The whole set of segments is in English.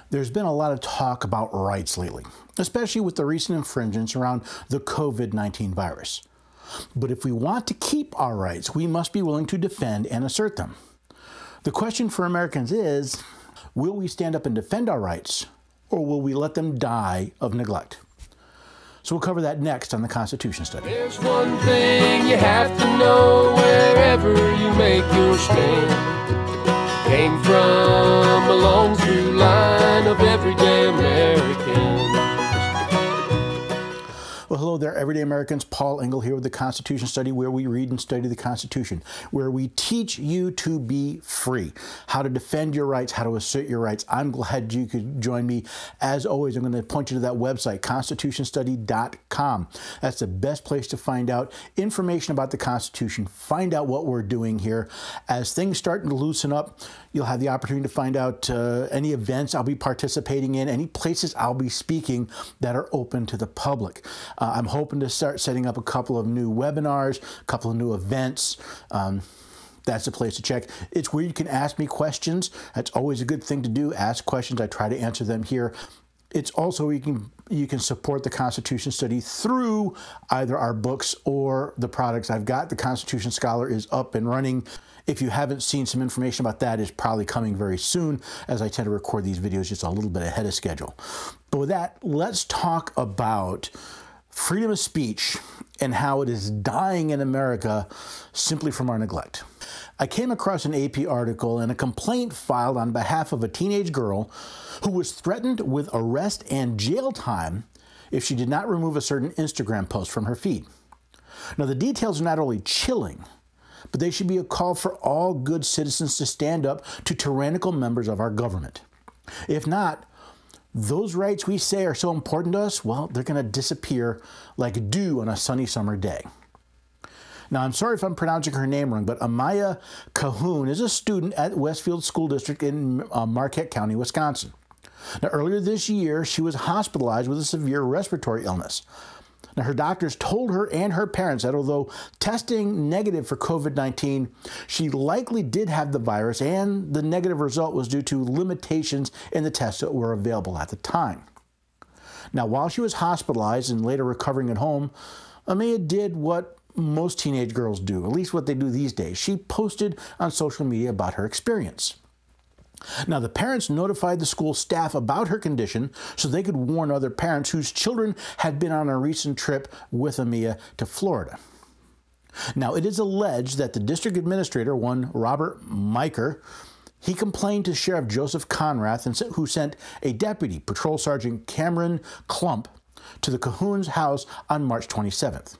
There's been a lot of talk about rights lately, especially with the recent infringements around the COVID-19 virus. But if we want to keep our rights, we must be willing to defend and assert them. The question for Americans is, will we stand up and defend our rights, or will we let them die of neglect? So we'll cover that next on the Constitution Study. There's one thing you have to know wherever you make your stand. Came from a long through line of everyday Americans. Well, hello there, everyday Americans. Paul Engel here with the Constitution Study, where we read and study the Constitution, where we teach you to be free, how to defend your rights, how to assert your rights. I'm glad you could join me. As always, I'm going to point you to that website, constitutionstudy.com. That's the best place to find out information about the Constitution, find out what we're doing here. As things start to loosen up, you'll have the opportunity to find out any events I'll be participating in, any places I'll be speaking that are open to the public. I'm hoping to start setting up a couple of new webinars, a couple of new events. That's a place to check. It's where you can ask me questions. That's always a good thing to do. Ask questions. I try to answer them here. It's also where you can support the Constitution Study through either our books or the products I've got. The Constitution Scholar is up and running. If you haven't seen some information about that, it's probably coming very soon, as I tend to record these videos just a little bit ahead of schedule. But with that, let's talk about freedom of speech and how it is dying in America simply from our neglect. I came across an AP article and a complaint filed on behalf of a teenage girl who was threatened with arrest and jail time if she did not remove a certain Instagram post from her feed. Now, the details are not only chilling, but they should be a call for all good citizens to stand up to tyrannical members of our government. If not, those rights we say are so important to us, well, they're going to disappear like dew on a sunny summer day. Now, I'm sorry if I'm pronouncing her name wrong, but Amaya Cahoon is a student at Westfield School District in Marquette County, Wisconsin. Now, earlier this year, she was hospitalized with a severe respiratory illness. Now, her doctors told her and her parents that although testing negative for COVID-19, she likely did have the virus, and the negative result was due to limitations in the tests that were available at the time. Now, while she was hospitalized and later recovering at home, Amaya did what most teenage girls do, at least what they do these days. She posted on social media about her experience. Now, the parents notified the school staff about her condition so they could warn other parents whose children had been on a recent trip with Amaya to Florida. Now, it is alleged that the district administrator, one Robert Miker, he complained to Sheriff Joseph Conrath, who sent a deputy, Patrol Sergeant Cameron Klump, to the Cahoon's house on March 27th.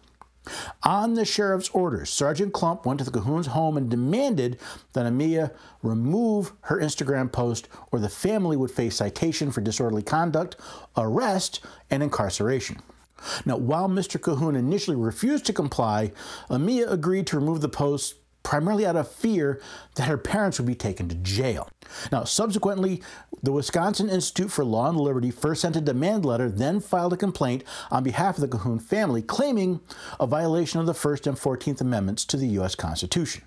On the sheriff's orders, Sergeant Klump went to the Cahoon's home and demanded that Amaya remove her Instagram post or the family would face citation for disorderly conduct, arrest, and incarceration. Now, while Mr. Cahoon initially refused to comply, Amaya agreed to remove the post primarily out of fear that her parents would be taken to jail. Now, subsequently, the Wisconsin Institute for Law and Liberty first sent a demand letter, then filed a complaint on behalf of the Cahoon family, claiming a violation of the First and 14th Amendments to the U.S. Constitution.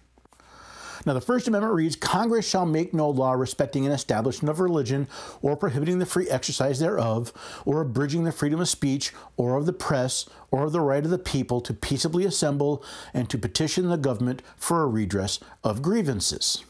Now, the First Amendment reads, Congress shall make no law respecting an establishment of religion or prohibiting the free exercise thereof, or abridging the freedom of speech or of the press or of the right of the people to peaceably assemble and to petition the government for a redress of grievances.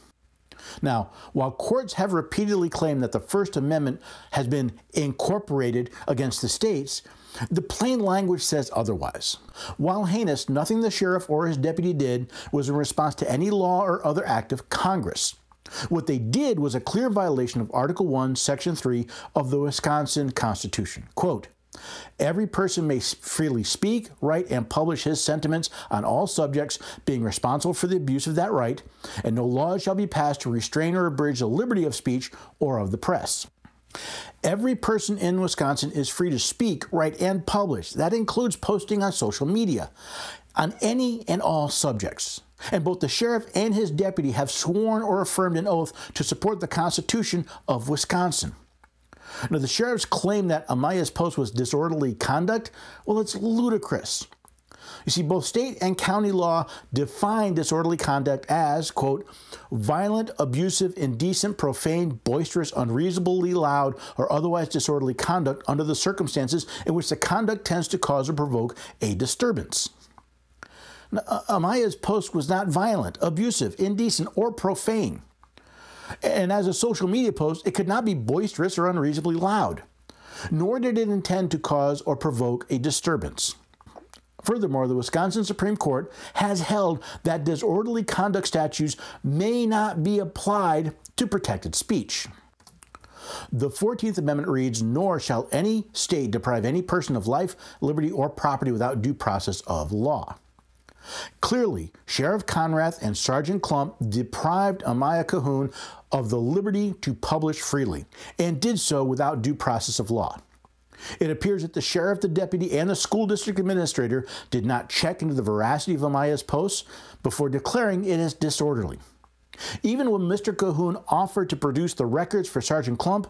Now, while courts have repeatedly claimed that the First Amendment has been incorporated against the states, the plain language says otherwise. While heinous, nothing the sheriff or his deputy did was in response to any law or other act of Congress. What they did was a clear violation of Article 1, Section 3 of the Wisconsin Constitution. Quote, every person may freely speak, write, and publish his sentiments on all subjects, being responsible for the abuse of that right, and no law shall be passed to restrain or abridge the liberty of speech or of the press. Every person in Wisconsin is free to speak, write, and publish. That includes posting on social media on any and all subjects. And both the sheriff and his deputy have sworn or affirmed an oath to support the Constitution of Wisconsin. Now, the sheriff's claim that Amaya's post was disorderly conduct, well, it's ludicrous. You see, both state and county law define disorderly conduct as, quote, violent, abusive, indecent, profane, boisterous, unreasonably loud, or otherwise disorderly conduct under the circumstances in which the conduct tends to cause or provoke a disturbance. Now, Amaya's post was not violent, abusive, indecent, or profane. And as a social media post, it could not be boisterous or unreasonably loud, nor did it intend to cause or provoke a disturbance. Furthermore, the Wisconsin Supreme Court has held that disorderly conduct statutes may not be applied to protected speech. The 14th Amendment reads, "Nor shall any state deprive any person of life, liberty, or property without due process of law." Clearly, Sheriff Conrath and Sergeant Klump deprived Amaya Cahoon of the liberty to publish freely, and did so without due process of law. It appears that the sheriff, the deputy, and the school district administrator did not check into the veracity of Amaya's posts before declaring it as disorderly. Even when Mr. Cahoon offered to produce the records for Sergeant Klump,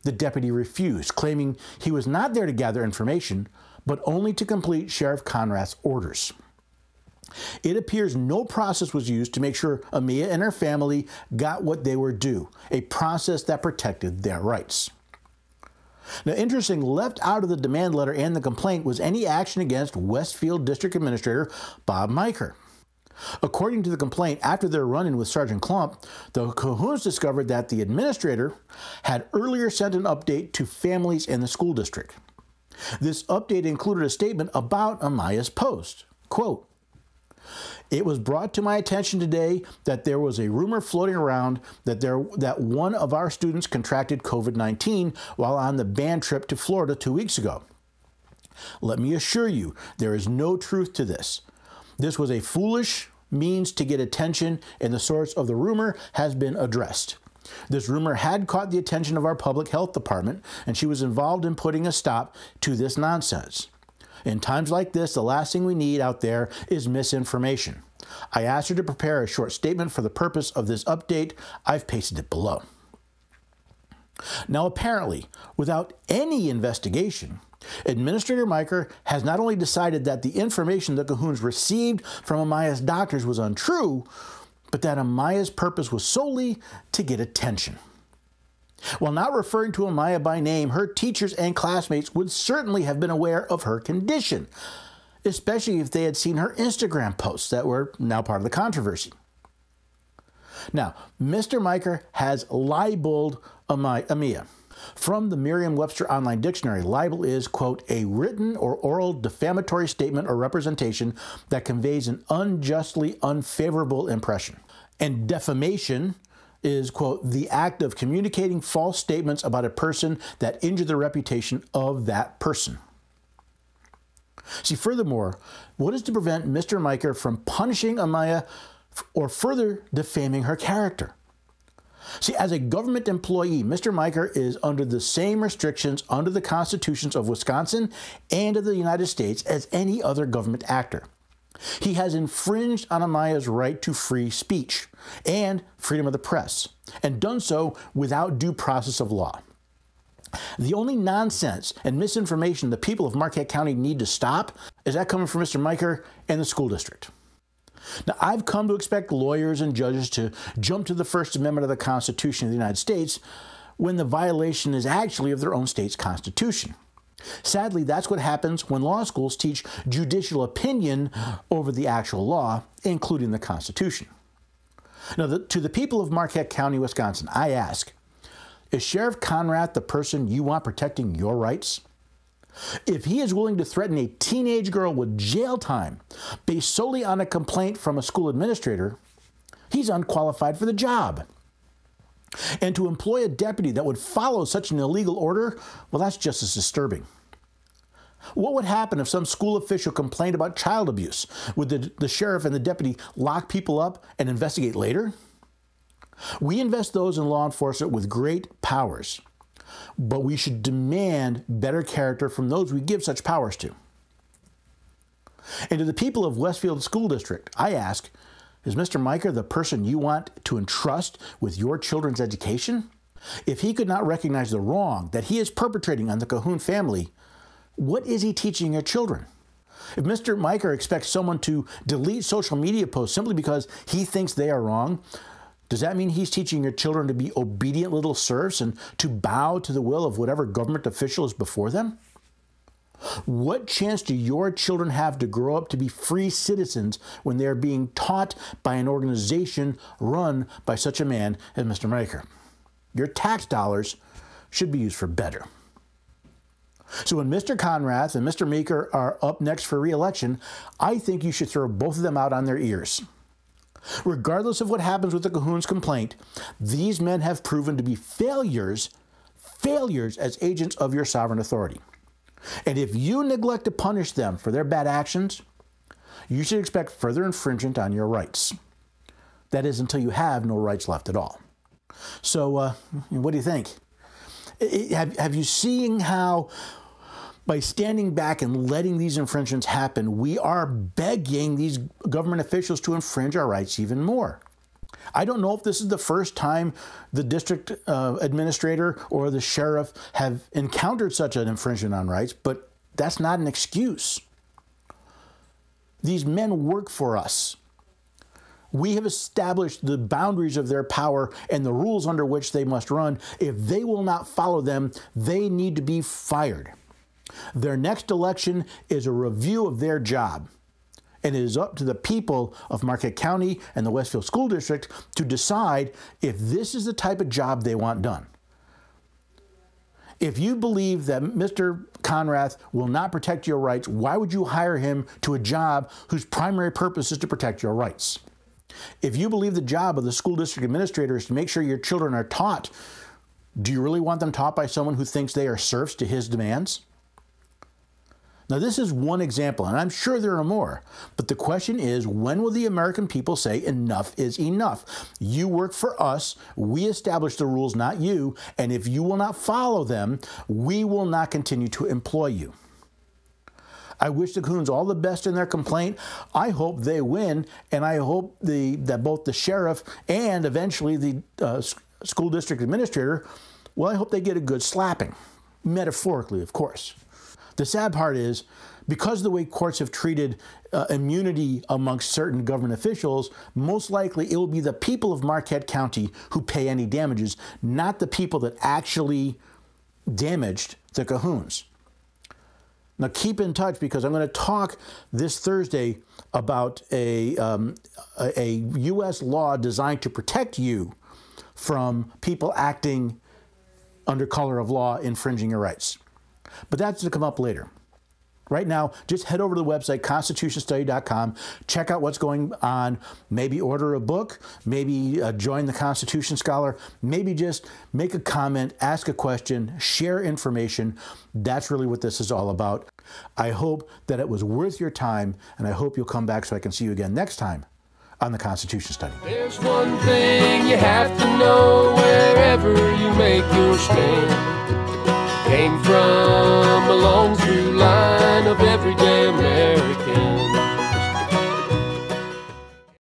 the deputy refused, claiming he was not there to gather information, but only to complete Sheriff Conrath's orders. It appears no process was used to make sure Amaya and her family got what they were due, a process that protected their rights. Now, interesting, left out of the demand letter and the complaint was any action against Westfield District Administrator Bob Miker. According to the complaint, after their run-in with Sergeant Klump, the Cahoons discovered that the administrator had earlier sent an update to families in the school district. This update included a statement about Amaya's post. Quote, "It was brought to my attention today that there was a rumor floating around that one of our students contracted COVID-19 while on the band trip to Florida 2 weeks ago. Let me assure you, there is no truth to this. This was a foolish means to get attention, and the source of the rumor has been addressed. This rumor had caught the attention of our public health department, and she was involved in putting a stop to this nonsense. In times like this, the last thing we need out there is misinformation. I asked her to prepare a short statement for the purpose of this update. I've pasted it below." Now, apparently, without any investigation, Administrator Miker has not only decided that the information the Cahoons received from Amaya's doctors was untrue, but that Amaya's purpose was solely to get attention. While not referring to Amaya by name, her teachers and classmates would certainly have been aware of her condition, especially if they had seen her Instagram posts that were now part of the controversy. Now, Mr. Miker has libeled Amaya. From the Merriam-Webster Online Dictionary, libel is, quote, "a written or oral defamatory statement or representation that conveys an unjustly unfavorable impression." And defamation is, quote, "the act of communicating false statements about a person that injure the reputation of that person." See, furthermore, what is to prevent Mr. Miker from punishing Amaya or further defaming her character? See, as a government employee, Mr. Miker is under the same restrictions under the constitutions of Wisconsin and of the United States as any other government actor. He has infringed on Amaya's right to free speech and freedom of the press, and done so without due process of law. The only nonsense and misinformation the people of Marquette County need to stop is that coming from Mr. Miker and the school district. Now, I've come to expect lawyers and judges to jump to the First Amendment of the Constitution of the United States when the violation is actually of their own state's constitution. Sadly, that's what happens when law schools teach judicial opinion over the actual law, including the Constitution. Now, to the people of Marquette County, Wisconsin, I ask, is Sheriff Conrath the person you want protecting your rights? If he is willing to threaten a teenage girl with jail time based solely on a complaint from a school administrator, he's unqualified for the job. And to employ a deputy that would follow such an illegal order, well, that's just as disturbing. What would happen if some school official complained about child abuse? Would the sheriff and the deputy lock people up and investigate later? We invest those in law enforcement with great powers, but we should demand better character from those we give such powers to. And to the people of Westfield School District, I ask, is Mr. Miker the person you want to entrust with your children's education? If he could not recognize the wrong that he is perpetrating on the Cahoon family, what is he teaching your children? If Mr. Miker expects someone to delete social media posts simply because he thinks they are wrong, does that mean he's teaching your children to be obedient little serfs and to bow to the will of whatever government official is before them? What chance do your children have to grow up to be free citizens when they are being taught by an organization run by such a man as Mr. Miker? Your tax dollars should be used for better. So when Mr. Conrath and Mr. Meeker are up next for re-election, I think you should throw both of them out on their ears. Regardless of what happens with the Cahoon's complaint, these men have proven to be failures as agents of your sovereign authority. And if you neglect to punish them for their bad actions, you should expect further infringement on your rights. That is, until you have no rights left at all. So, what do you think? Have you seen how by standing back and letting these infringements happen, we are begging these government officials to infringe our rights even more? I don't know if this is the first time the district administrator or the sheriff have encountered such an infringement on rights, but that's not an excuse. These men work for us. We have established the boundaries of their power and the rules under which they must run. If they will not follow them, they need to be fired. Their next election is a review of their job, and it is up to the people of Marquette County and the Westfield School District to decide if this is the type of job they want done. If you believe that Mr. Conrath will not protect your rights, why would you hire him to a job whose primary purpose is to protect your rights? If you believe the job of the school district administrator is to make sure your children are taught, do you really want them taught by someone who thinks they are serfs to his demands? Now, this is one example, and I'm sure there are more. But the question is, when will the American people say enough is enough? You work for us. We establish the rules, not you. And if you will not follow them, we will not continue to employ you. I wish the Cahoons all the best in their complaint. I hope they win, and I hope that both the sheriff and eventually the school district administrator, well, I hope they get a good slapping. Metaphorically, of course. The sad part is, because of the way courts have treated immunity amongst certain government officials, most likely it will be the people of Marquette County who pay any damages, not the people that actually damaged the Cahoons. Now keep in touch, because I'm going to talk this Thursday about a U.S. law designed to protect you from people acting under color of law, infringing your rights. But that's to come up later. Right now, just head over to the website, constitutionstudy.com, check out what's going on, maybe order a book, maybe join the Constitution Scholar, maybe just make a comment, ask a question, share information. That's really what this is all about. I hope that it was worth your time, and I hope you'll come back so I can see you again next time on the Constitution Study. There's one thing you have to know wherever you make your stand. Came from a long through line of everyday Americans.